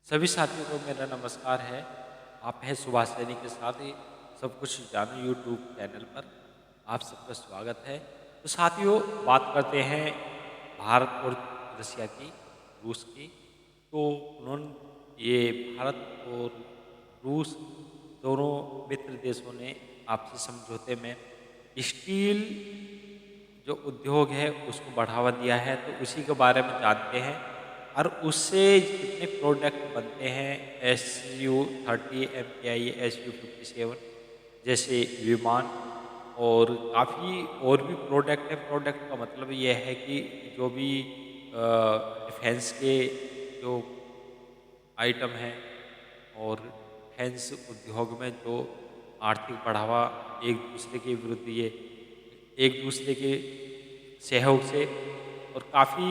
सभी साथियों को मेरा नमस्कार है। आप हैं सुभाष सैनी के साथ ही सब कुछ जानो यूट्यूब चैनल पर आप सबका स्वागत है। तो साथियों, बात करते हैं भारत और रसिया की, रूस की। तो उन्होंने ये भारत और रूस दोनों मित्र देशों ने आपसी समझौते में स्टील जो उद्योग है उसको बढ़ावा दिया है, तो उसी के बारे में जानते हैं। और उससे कितने प्रोडक्ट बनते हैं, SU-30 MKI, SU-57 जैसे विमान, और काफ़ी और भी प्रोडक्ट है। प्रोडक्ट का मतलब ये है कि जो भी डिफेंस के जो आइटम हैं और डिफेंस उद्योग में जो आर्थिक बढ़ावा एक दूसरे के विरुद्ध ये एक दूसरे के सहयोग से और काफ़ी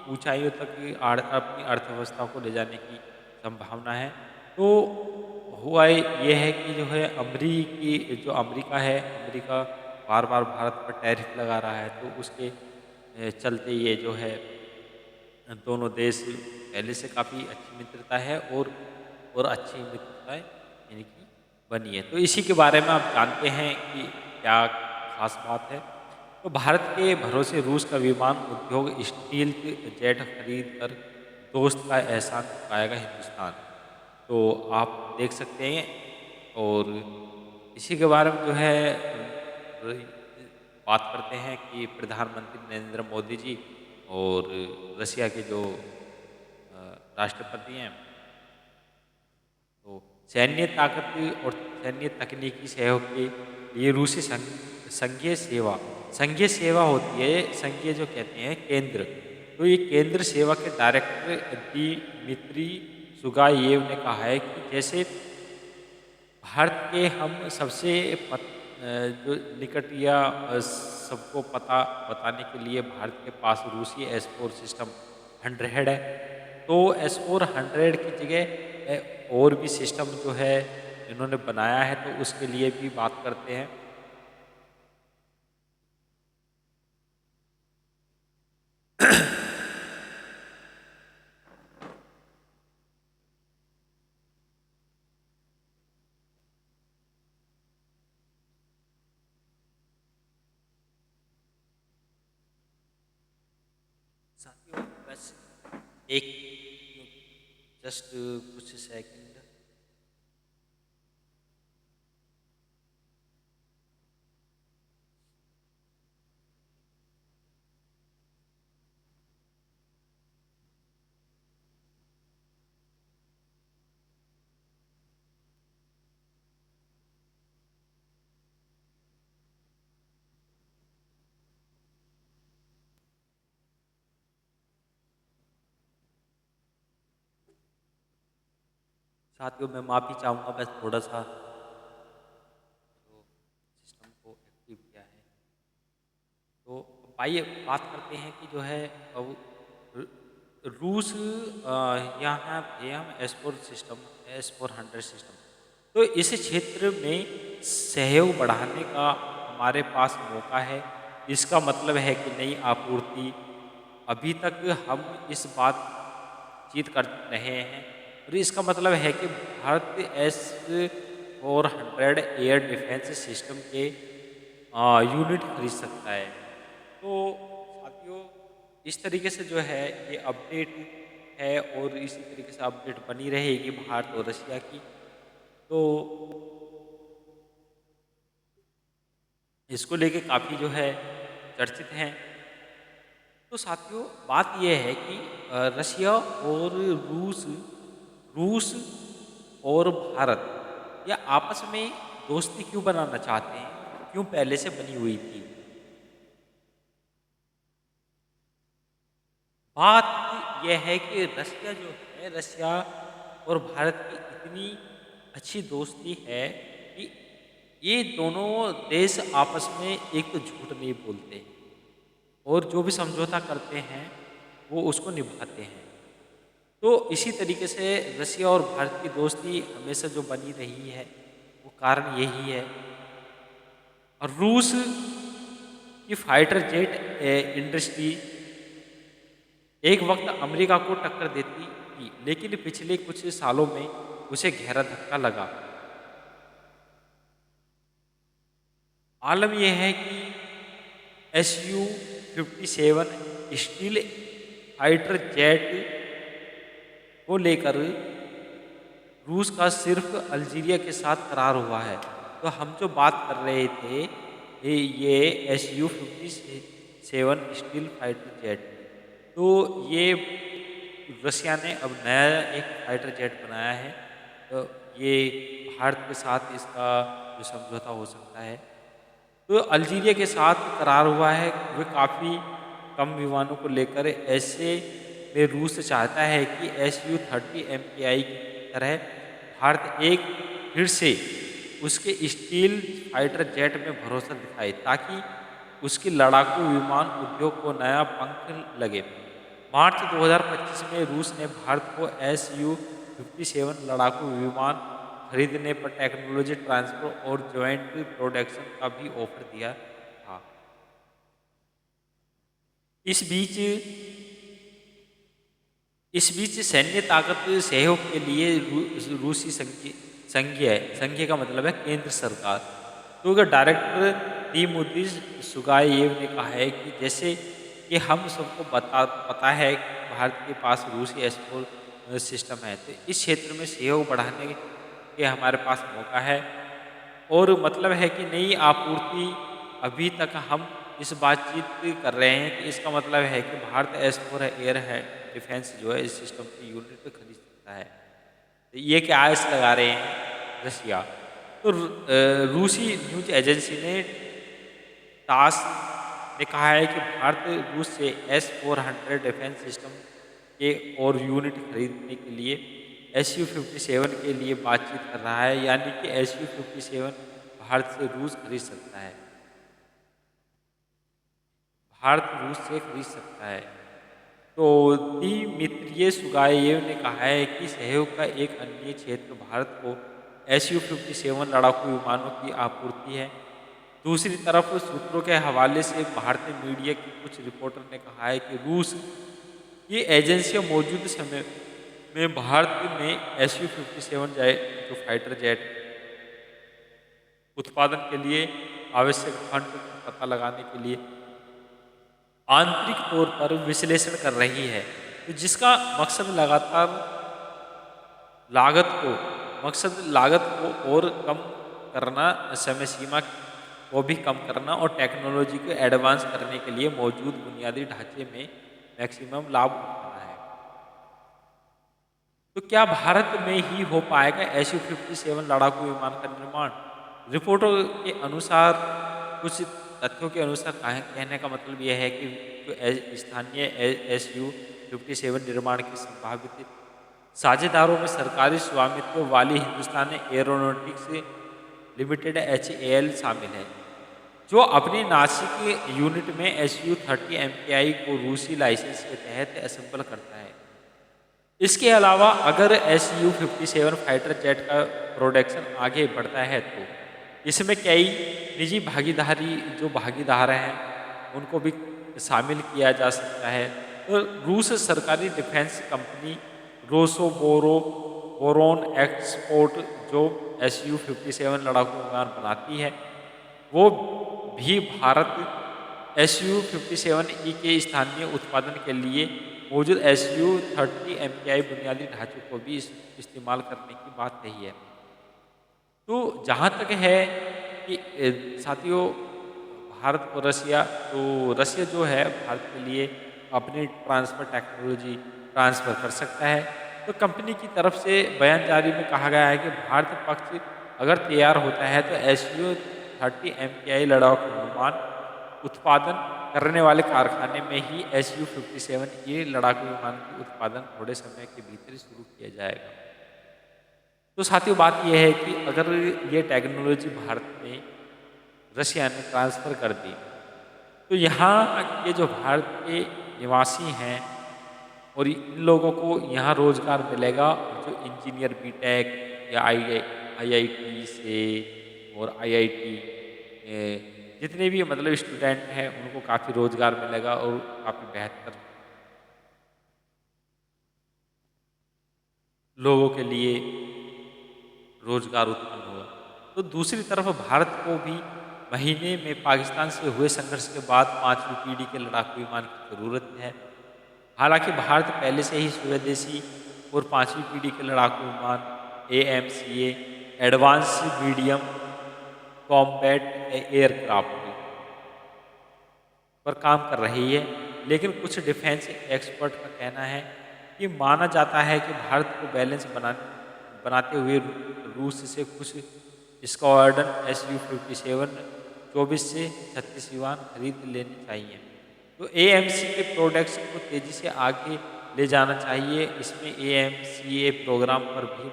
ऊंचाइयों तक अपनी अर्थव्यवस्था को ले जाने की संभावना है। तो हुआ ये है कि जो है जो अमेरिका है, अमेरिका बार बार भारत पर टैरिफ लगा रहा है, तो उसके चलते ये जो है दोनों देश पहले से काफ़ी अच्छी मित्रता है और अच्छी मित्रता यानी कि बनी है। तो इसी के बारे में आप जानते हैं कि क्या खास बात है। तो भारत के भरोसे रूस का विमान उद्योग स्टील जेट खरीद कर दोस्त का एहसान चुकाएगा हिंदुस्तान। तो आप देख सकते हैं। और इसी के बारे में जो है बात करते हैं कि प्रधानमंत्री नरेंद्र मोदी जी और रसिया के जो राष्ट्रपति हैं, तो सैन्य ताकत और सैन्य तकनीकी सहयोग के लिए रूसी संघीय सेवा होती है। संघीय जो कहते हैं केंद्र, तो ये केंद्र सेवा के डायरेक्टर दिमित्री सुगायेव ने कहा है कि जैसे भारत के हम सबसे जो निकट या सबको पता बताने के लिए भारत के पास रूसी S-4 सिस्टम 100 है। तो S-400 की जगह और भी सिस्टम जो है इन्होंने बनाया है, तो उसके लिए भी बात करते हैं। साथियों, बस एक जस्ट कुछ सेकंड। साथियों, मैं माफ़ी चाहूँगा, बस थोड़ा सा जो सिस्टम को एक्टिव किया है। तो आइए बात करते हैं कि जो है अब रूस यहाँ ये हम S-400 सिस्टम, तो इस क्षेत्र में सहयोग बढ़ाने का हमारे पास मौका है। इसका मतलब है कि नई आपूर्ति, अभी तक हम इस बातचीत कर रहे हैं, और इसका मतलब है कि Bharat S-400 air defence system के यूनिट खरीद सकता है। तो साथियों, इस तरीके से जो है ये अपडेट है, और इसी तरीके से अपडेट बनी रहेगी भारत और रशिया की। तो इसको लेके काफ़ी जो है चर्चित हैं। तो साथियों, बात यह है कि रशिया और रूस रूस और भारत या आपस में दोस्ती क्यों बनाना चाहते हैं, क्यों पहले से बनी हुई थी। बात यह है कि रशिया और भारत की इतनी अच्छी दोस्ती है कि ये दोनों देश आपस में एक तो झूठ नहीं बोलते, और जो भी समझौता करते हैं वो उसको निभाते हैं। तो इसी तरीके से रसिया और भारत की दोस्ती हमेशा जो बनी रही है, वो कारण यही है। और रूस की फाइटर जेट इंडस्ट्री एक वक्त अमेरिका को टक्कर देती थी, लेकिन पिछले कुछ सालों में उसे गहरा धक्का लगा। आलम यह है कि SU-57 स्टील फाइटर जेट को लेकर रूस का सिर्फ अल्जीरिया के साथ करार हुआ है। तो हम जो बात कर रहे थे ये SU-57 स्टील फाइटर जेट, तो ये रसिया ने अब नया एक फाइटर जेट बनाया है। तो ये भारत के साथ इसका जो समझौता हो सकता है, तो अल्जीरिया के साथ करार हुआ है। वे काफ़ी कम विमानों को लेकर ऐसे में रूस चाहता है कि SU-30 MKI की तरह भारत एक फिर से उसके स्टील फाइटर जेट में भरोसा दिखाए, ताकि उसके लड़ाकू विमान उद्योग को नया पंख लगे। मार्च 2025 में रूस ने भारत को SU-57 लड़ाकू विमान खरीदने पर टेक्नोलॉजी ट्रांसफर और ज्वाइंट प्रोडक्शन का भी ऑफर दिया था। इस बीच सैन्य ताकत सहयोग के लिए रूसी संघीय का मतलब है केंद्र सरकार, तो अगर डायरेक्टर तिमोथी सुगाएव ने कहा है कि जैसे कि हम सबको पता है कि भारत के पास रूसी S-4 सिस्टम है, तो इस क्षेत्र में सहयोग बढ़ाने के हमारे पास मौका है। और मतलब है कि नई आपूर्ति अभी तक हम इस बातचीत कर रहे हैं कि इसका मतलब है कि भारत S-4 एयर है डिफेंस जो है इस सिस्टम की यूनिट पे खरीद सकता है। तो ये क्या आयस लगा रहे हैं रसिया। तो रूसी न्यूज एजेंसी ने टास ने कहा है कि भारत रूस से S-400 डिफेंस सिस्टम के और यूनिट खरीदने के लिए SU-57 के लिए बातचीत कर रहा है, यानी कि SU-57 भारत से रूस खरीद सकता है। भारत रूस से खरीद सकता है। तो दिमित्री सुगाएव ने कहा है कि सहयोग का एक अन्य क्षेत्र भारत को SU-57 लड़ाकू विमानों की आपूर्ति है। दूसरी तरफ सूत्रों के हवाले से भारतीय मीडिया के कुछ रिपोर्टर ने कहा है कि रूस की एजेंसियां मौजूद समय में भारत में SU-57 जो फाइटर जेट उत्पादन के लिए आवश्यक फंड का पता लगाने के लिए आंतरिक तौर पर विश्लेषण कर रही है, तो जिसका मकसद लागत को और कम करना, समय सीमा को भी कम करना और टेक्नोलॉजी को एडवांस करने के लिए मौजूद बुनियादी ढांचे में मैक्सिमम लाभ उठाना है। तो क्या भारत में ही हो पाएगा SU-57 लड़ाकू विमान का निर्माण? रिपोर्टों के अनुसार, कुछ तथ्यों के अनुसार कहने का मतलब यह है कि जो स्थानीय SU-57 निर्माण के संभावित साझेदारों में सरकारी स्वामित्व वाली हिंदुस्तान एरोनॉटिक्स लिमिटेड HAL शामिल है, जो अपनी नासिक यूनिट में SU-30 MKI को रूसी लाइसेंस के तहत असेंबल करता है। इसके अलावा अगर SU-57 फाइटर जेट का प्रोडक्शन आगे बढ़ता है, तो इसमें कई निजी भागीदार हैं उनको भी शामिल किया जा सकता है। तो रूस सरकारी डिफेंस कंपनी रोसोबोरोन एक्सपोर्ट जो SU-57 लड़ाकू विमान बनाती है, वो भी भारत SU-57E के स्थानीय उत्पादन के लिए मौजूद SU-30 MKI बुनियादी ढांचे को भी इस्तेमाल करने की बात कही है। तो जहाँ तक है कि साथियों, भारत और रसिया, तो रसिया जो है भारत के लिए अपनी टेक्नोलॉजी ट्रांसफ़र कर सकता है। तो कंपनी की तरफ से बयान जारी में कहा गया है कि भारत पक्ष अगर तैयार होता है तो SU-30 MKI लड़ाकू विमान उत्पादन करने वाले कारखाने में ही SU-57 लड़ाकू विमान की उत्पादन थोड़े समय के भीतर शुरू किया जाएगा। तो साथियों, बात यह है कि अगर ये टेक्नोलॉजी भारत में रसिया ने ट्रांसफ़र कर दी, तो यहाँ के जो भारत के निवासी हैं और इन लोगों को यहाँ रोज़गार मिलेगा। जो इंजीनियर बीटेक या IIT से और IIT जितने भी मतलब स्टूडेंट हैं, उनको काफ़ी रोज़गार मिलेगा और काफ़ी बेहतर लोगों के लिए रोजगार उत्पन्न हुआ। तो दूसरी तरफ भारत को भी महीने में पाकिस्तान से हुए संघर्ष के बाद 5वीं पीढ़ी के लड़ाकू विमान की जरूरत है। हालांकि भारत पहले से ही स्वदेशी और 5वीं पीढ़ी के लड़ाकू विमान AMCA advance medium combat aircraft पर काम कर रही है, लेकिन कुछ डिफेंस एक्सपर्ट का कहना है कि माना जाता है कि भारत को बैलेंस बनाते हुए रूस से कुछ स्क्वाड्रन Su-57 24 से 36 विमान खरीद लेने चाहिए। तो AMC के प्रोडक्ट्स को तेजी से आगे ले जाना चाहिए। इसमें AMCA प्रोग्राम पर भी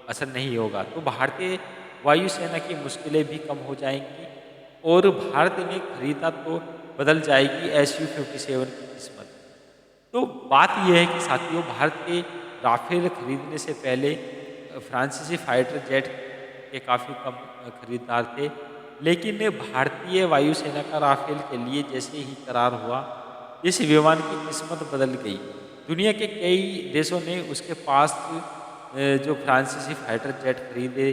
असर नहीं होगा, तो भारतीय वायुसेना की मुश्किलें भी कम हो जाएंगी और भारत ने खरीदा तो बदल जाएगी Su-57 की किस्मत। तो बात यह है कि साथियों, भारत के राफेल खरीदने से पहले फ्रांसीसी फाइटर जेट के काफ़ी कम खरीदार थे, लेकिन भारतीय वायुसेना का राफेल के लिए जैसे ही करार हुआ, इस विमान की किस्मत बदल गई। दुनिया के कई देशों ने उसके पास जो फ्रांसीसी फाइटर जेट खरीदे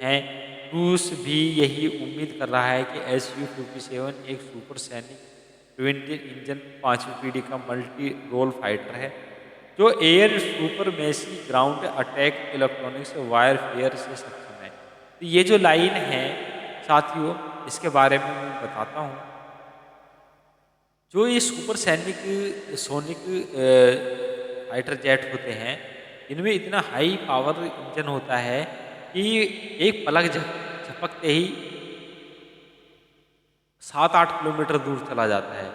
हैं। रूस भी यही उम्मीद कर रहा है कि Su-57 एक सुपर सैनिक ट्विन इंजन 5वीं पीढ़ी का मल्टी रोल फाइटर है, जो air supremacy, ground attack, electronics warfare से सक्षम है। तो ये जो लाइन है साथियों, इसके बारे में मैं बताता हूँ। जो ये सुपर सोनिक फाइटर जेट होते हैं, इनमें इतना हाई पावर इंजन होता है कि एक पलक झपकते ही 7-8 किलोमीटर दूर चला जाता है।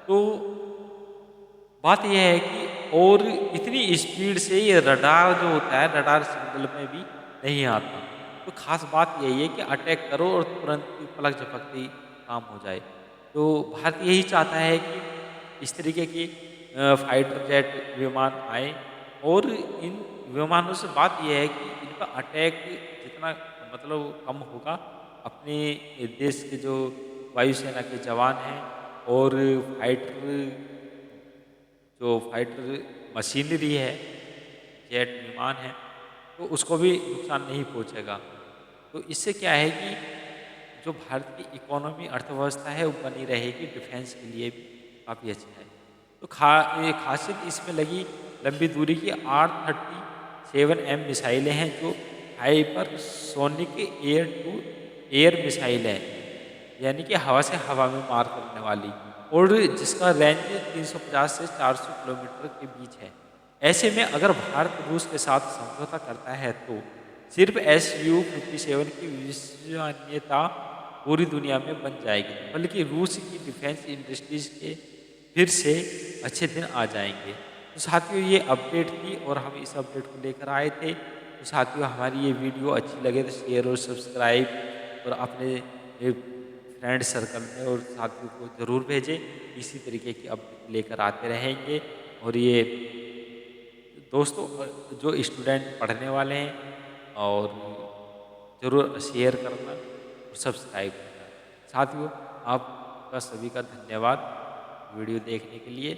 तो बात यह है कि और इतनी स्पीड से ये रडार जो होता है, रडार सिग्नल में भी नहीं आता। तो खास बात यही है कि अटैक करो और तुरंत पलक झपकते ही काम हो जाए। तो भारत यही चाहता है कि इस तरीके की फाइटर जेट विमान आए, और इन विमानों से बात यह है कि इनका अटैक जितना मतलब कम होगा, अपने देश के जो वायुसेना के जवान हैं और फाइटर मशीनरी है, जेट विमान है, तो उसको भी नुकसान नहीं पहुंचेगा। तो इससे क्या है कि जो भारत की इकोनॉमी अर्थव्यवस्था है वो बनी रहेगी, डिफेंस के लिए भी काफ़ी अच्छा है। तो ये खासियत इसमें लगी लंबी दूरी की R-37M मिसाइलें हैं, जो hypersonic air to air missile है, यानी कि हवा से हवा में मार करने वाली, और जिसका रेंज 350 से 400 किलोमीटर के बीच है। ऐसे में अगर भारत रूस के साथ समझौता करता है तो सिर्फ Su-57 की विश्वसनीयता पूरी दुनिया में बन जाएगी, बल्कि रूस की डिफेंस इंडस्ट्रीज के फिर से अच्छे दिन आ जाएंगे। तो साथियों, ये अपडेट थी और हम इस अपडेट को लेकर आए थे। तो साथियों, हमारी ये वीडियो अच्छी लगे तो शेयर और सब्सक्राइब और अपने फ्रेंड सर्कल में और साथियों को ज़रूर भेजें। इसी तरीके की अपडेट लेकर आते रहेंगे। और ये दोस्तों, जो स्टूडेंट पढ़ने वाले हैं, और ज़रूर शेयर करना और सब्सक्राइब करना। साथियों, आपका सभी का धन्यवाद वीडियो देखने के लिए।